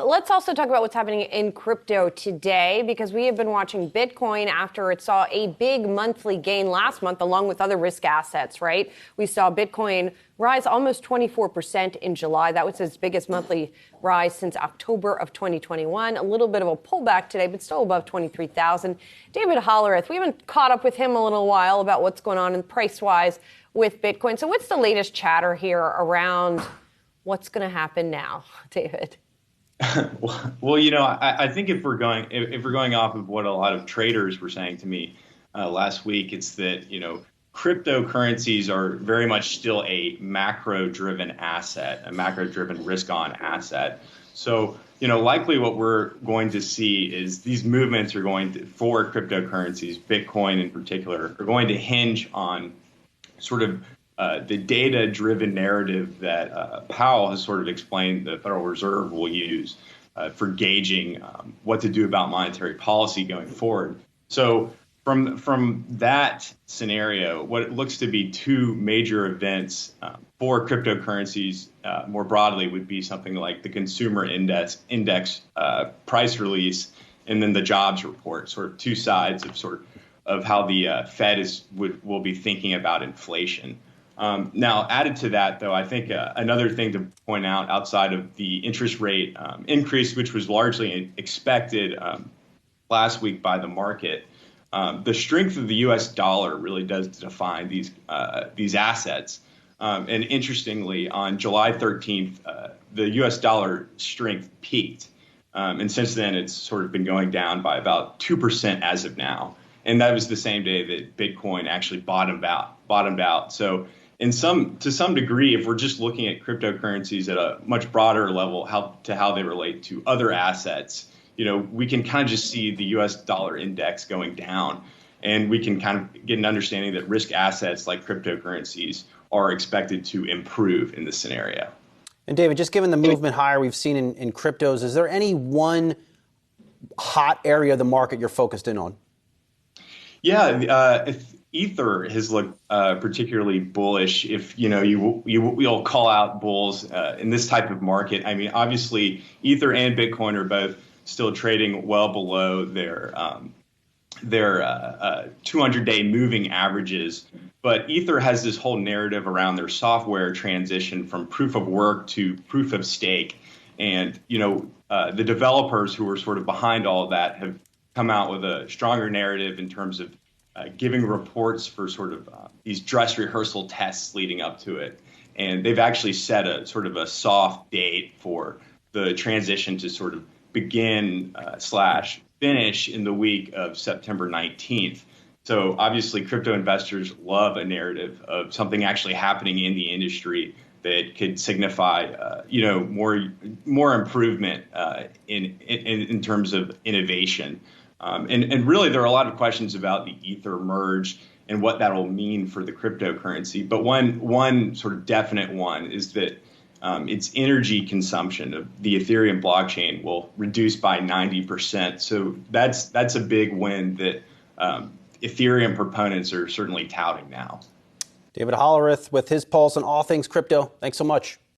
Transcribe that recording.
let's also talk about what's happening in crypto today, because we have been watching Bitcoin after it saw a big monthly gain last month, along with other risk assets, right? We saw Bitcoin rise almost 24% in July. That was its biggest monthly rise since October of 2021. A little bit of a pullback today, but still above 23,000. David Hollerith, we haven't caught up with him a little while about what's going on in price-wise with Bitcoin. So what's the latest chatter here around what's going to happen now, David? Well, I think if we're going off of what a lot of traders were saying to me last week, it's that cryptocurrencies are very much still a macro-driven asset, a macro-driven risk-on asset. So likely what we're going to see is these movements are for cryptocurrencies, Bitcoin in particular, are going to hinge on sort of the data-driven narrative that Powell has sort of explained the Federal Reserve will use for gauging what to do about monetary policy going forward. So from that scenario, what it looks to be two major events for cryptocurrencies more broadly would be something like the consumer index price release, and then the jobs report, sort of two sides of how the Fed will be thinking about inflation. Now, added to that, though, I think another thing to point out outside of the interest rate increase, which was largely expected last week by the market, the strength of the U.S. dollar really does define these assets. And interestingly, on July 13th, the U.S. dollar strength peaked. And since then, it's sort of been going down by about 2% as of now. And that was the same day that Bitcoin actually bottomed out. So to some degree, if we're just looking at cryptocurrencies at a much broader level, how they relate to other assets, we can kind of just see the U.S. dollar index going down, and we can kind of get an understanding that risk assets like cryptocurrencies are expected to improve in this scenario. And David, just given the movement higher we've seen in cryptos, is there any one hot area of the market you're focused in on? Yeah, Ether has looked particularly bullish. If you'll call out bulls in this type of market. I mean, obviously, Ether and Bitcoin are both still trading well below their 200-day moving averages. But Ether has this whole narrative around their software transition from proof of work to proof of stake, and the developers who are sort of behind all of that have come out with a stronger narrative in terms of giving reports for sort of these dress rehearsal tests leading up to it. And they've actually set a sort of a soft date for the transition to sort of begin / finish in the week of September 19th. So obviously crypto investors love a narrative of something actually happening in the industry that could signify, more improvement in terms of innovation. And really, there are a lot of questions about the Ether merge and what that will mean for the cryptocurrency. But one sort of definite one is that its energy consumption of the Ethereum blockchain will reduce by 90%. So that's a big win that Ethereum proponents are certainly touting now. David Hollerith with his pulse on all things crypto. Thanks so much.